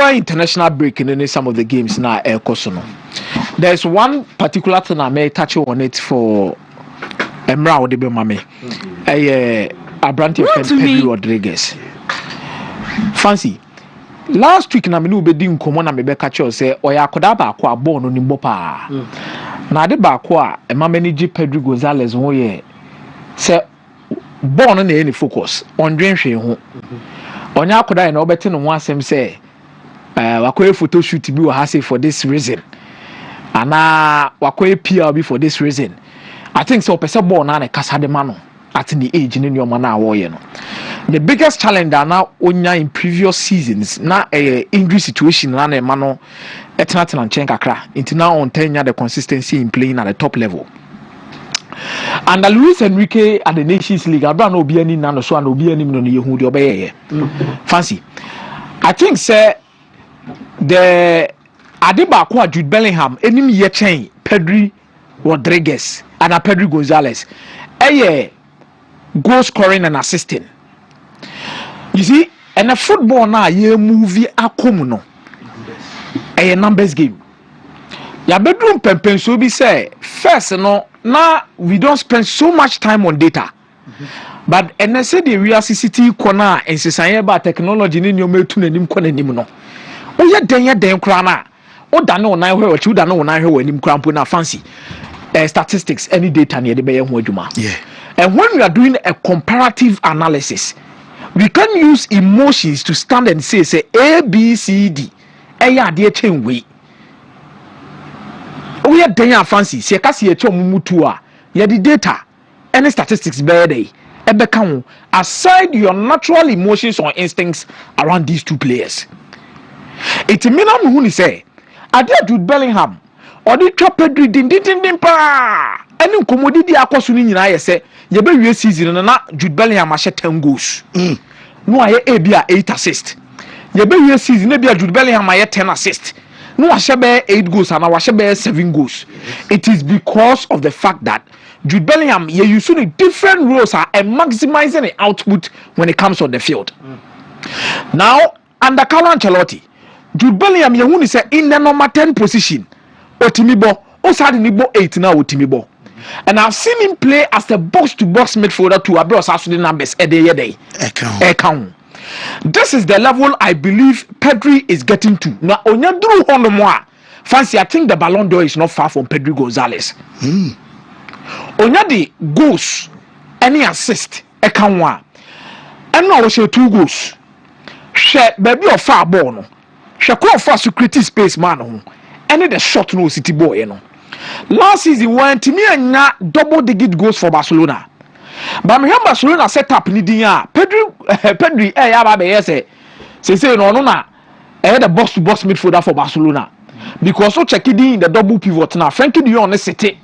international break in some of the games now. There's one particular thing I may touch on it for Emra Odebe Mame. Abrante Pedro Rodriguez. Fancy. Last week na me no be di nkomo na me be catch you say oya akoda ba akwa ball no nimbo pa. Na de ba akwa e ma manage Pedro Gonzalez ho ye. Say ball no na any focus on dwenhwe ho. Onya akoda na obete no ho asem say wakoye photo shoot bi wa ha say for this reason. Ana wakoye PR bi for this reason. I think so pese ball na na kasa de ma no at the age ni nyoma na wo ye no. The biggest challenge now onya in previous seasons na injury situation na na no etna chen kakra into now on tenya the consistency in playing at the top level. And Luis Enrique at the Nations League abra no obi ani na no so and obi ani no yehu de obeye fancy. I think say the Adeba kwa Jude Bellingham enim ye chen Pedro Rodriguez and Pedro Gonzalez goal scoring and assisting. You see, and a football now ye movie akomuno. A numbers game. Ya bedroom pempen so be say first no now we don't spend so much time on data. But and I say the real CCTV corner and say about technology in your metu nanim kwana nim no. O ye den kra na. O da no na hwe o da no na hwe nim kra mpo na fancy. Statistics any data near the be ho adwuma. Yeah. And when we are doing a comparative analysis, we can use emotions to stand and say A, B, C, D. Eya de chain way. We are doing fancy. Se kasi echo mumutu a. Ye the data. Any statistics bear day. Ebe aside your natural emotions or instincts around these two players. It's a minimum who say. Adia Jude Bellingham. Or the trap Pedri din pa. Any commodity akosu ni nyina ye say. You be we season na Jude Bellingham a 10 goals. No aye bia 8 assists. You be we season na bia Jude Bellingham a 10 assists. No a shebe 8 goals and a shebe 7 goals. It is because of the fact that Jude Bellingham you using different roles and maximizing the output when it comes on the field. Now under Carlo Ancelotti, Jude Bellingham you say in the number 10 position. Otimibo, osadi nibo 8 now Otimibo. And I've seen him play as a box-to-box midfielder to abroad the numbers a day. This is the level I believe Pedri is getting to. Now, Onya Drew Honomoa, fancy, I think the Ballon d'Or is not far from Pedro Gonzalez. Onya the goals, any assist, Ekanwa. And now we say 2 goals. She baby of far ball. She call for security space man. Any the shot no city boy, you know. Last season when Wontumi double-digit goals for Barcelona. But me Barcelona set up needing Pedri ya ba be say no na the box-to-box midfielder for Barcelona. Because so check it in the double pivot now. Frankie de Jong city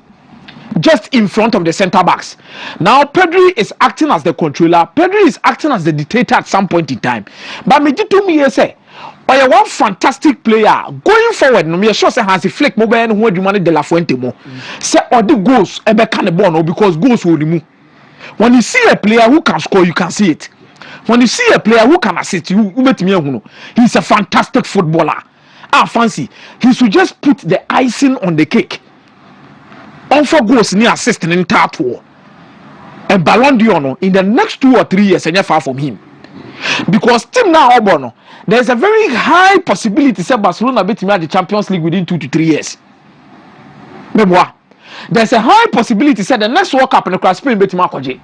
just in front of the center backs. Now Pedri is acting as the controller. Pedri is acting as the dictator at some point in time. But me to me say or one fantastic player going forward. No, me sure say Hansi Flick mobile and who do De La Fuente mo. Say all the goals ebe can the ball no because goals will remove. When you see a player who can score, you can see it. When you see a player who can assist, he's a fantastic footballer. Fancy. He should just put the icing on the cake. On for goals near assisting in Tato. And Ballon d'Or in the next 2 or 3 years, and you're far from him. Because team now Obono, there's a very high possibility that Barcelona beat the Champions League within 2 to 3 years. There's a high possibility that the next World Cup in the Spain beat Makoje.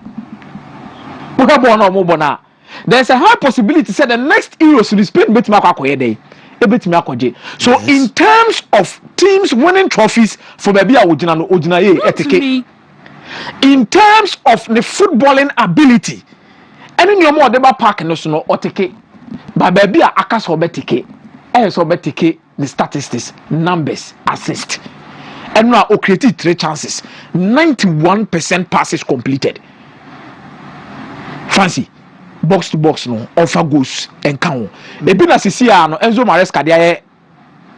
There's a high possibility that the next Euros in Spain beat Makoje. So in terms of teams winning trophies for baby Ojina etiquette. In terms of the footballing ability, any no more deba park no so no otike. But baby akas obetike. Obetike the statistics, numbers, assist. And now created 3 chances. 91% passes completed. Fancy. Box to box no offer goals and count. Maybe na sisia no Enzo Maresca dey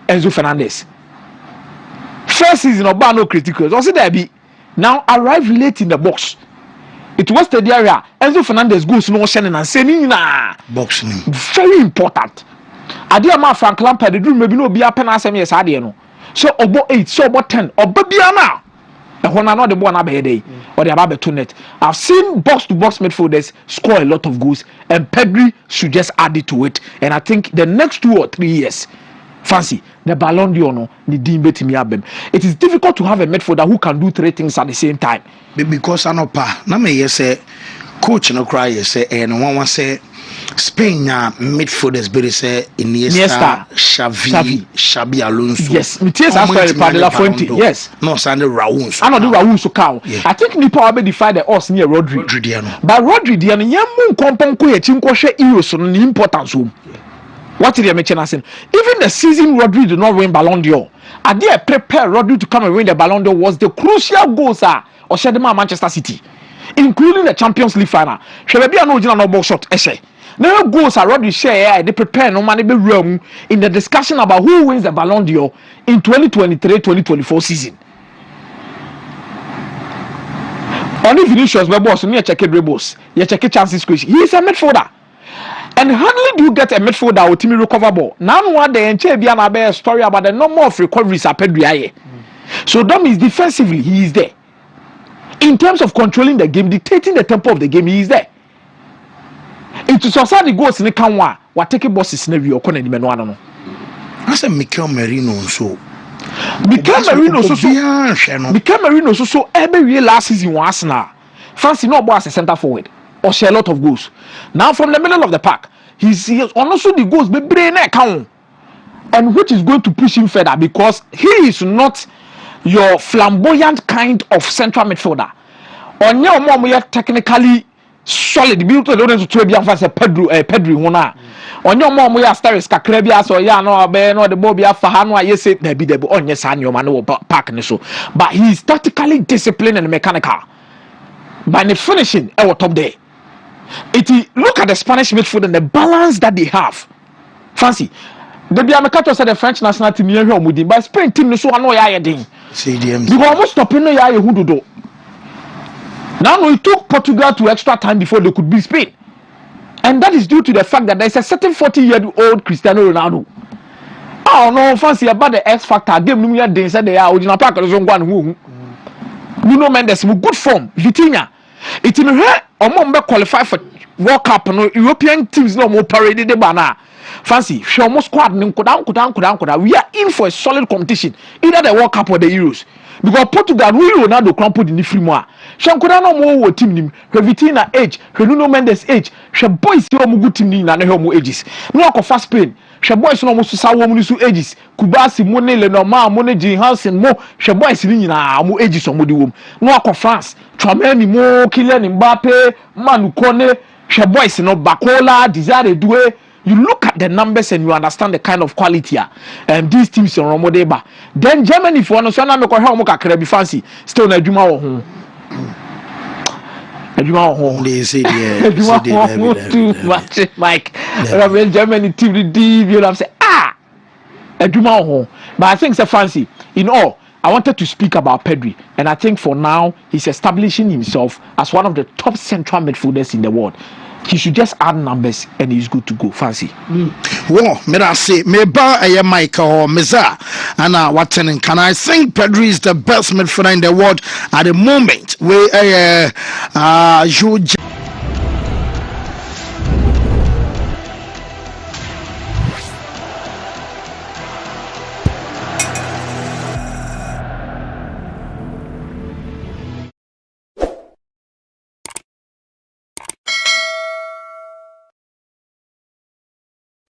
Enzo Fernandez. First season of no critical. Also there be now arrive late in the box. It was the area Enzo Fernandez goes no shining and saying na box. Very important. Adia ma Frank Lampard do maybe no be apen asem yes ade no. So obo 8, so obo 10, obo bia na. E na no the ball na be dey or the about to net. I've seen box to box midfielders score a lot of goals and Pedri should just add it to it. And I think the next 2 or 3 years, fancy the Ballon d'Or no the deem betimi abem. It is difficult to have a midfielder who can do 3 things at the same time. Because anopa na me say coach no cry say and one say Spain midfielders be say Iniesta, Xavi Alonso. Yes, Matias after Padilla Fuente. Yes. No, Sande Raul. I know the Raul so cow. I think Nipa be defy the us near Rodri. But Rodri Diana yamu komponko ye chinko she Euros no importance home. What did you mention? Even the season Rodri did not win Ballon d'Or. I did prepare Rodri to come and win the Ballon d'Or was the crucial goals or Shedema Manchester City, including the Champions League final. Shall be an original no ball shot essay. No goals are Rodri share they prepare no money be room in the discussion about who wins the Ballon d'Or in 2023-2024 season. Only Vinicius we boss me check dribbles, you check chances creation. He is a midfielder. And hardly do you get a midfielder or team recover ball. Now one day and Chebiana bear story about the number of recoveries at Pedri. So that means defensively he is there. In terms of controlling the game, dictating the tempo of the game, he is there. Into society goes in the canwa, what take a boss is never your corner in Menuano. I said Mikel Merino so. Mikel Merino so every year last season was now. Fancy no boss a center forward or share a lot of goals. Now from the middle of the park, he's also the goals be brain account. And which is going to push him further because he is not your flamboyant kind of central midfielder. On your mom, we are technically solid. Be to the to be a Pedro Hona. On your mom, we are stars Kakrebia, so ya no be no the Bobia Fahano, yes, it be the on yes, and your man park and so. But he is tactically disciplined and mechanical. By the finishing, our top day. Look at the Spanish midfield and the balance that they have. Fancy. The Biamakato said the French national team here home with him, but Spain team so annoy ding. You were almost stopping no ya who do. Now it took Portugal to extra time before they could beat Spain. And that is due to the fact that there is a certain 40-year-old Cristiano Ronaldo. Oh no, fancy about the X factor. Game no they said they are original pack of one who. Nuno Mendes with good form, Vitinha. It in here or qualify for World Cup no European teams no more paraded the banner. Fancy, she almost squad kuda. We are in for a solid competition, either the World Cup or the Euros. Because Portugal, we Ronaldo crumpled in the free more. She kuda no more team nim. Her Vitina age, her Nuno Mendes age. She boys no more good team nim na her more ages. No ko fast Spain. She boys no more so sa woman so ages. Kubasi Mone Lenormand, Mone Jean Hansen mo. She boys ni na more ages on modi wom. No ko France. Trameni mo, Kylian Mbappe, Manu Kone. She boys no Bakola, Desire Doué. You look at the numbers and you understand the kind of quality and these teams in Romodeba. Then Germany, if you want to know, I'm fancy. Still, na Juma home. They say too much, Mike. Germany team the deep. You have say Juma home. But I think it's a fancy. In all, I wanted to speak about Pedri, and I think for now he's establishing himself as one of the top central midfielders in the world. He should just add numbers and he's good to go. Fancy. Well, may I say, maybe Michael or Meza, and what can I think Pedri is the best midfielder in the world at the moment? Where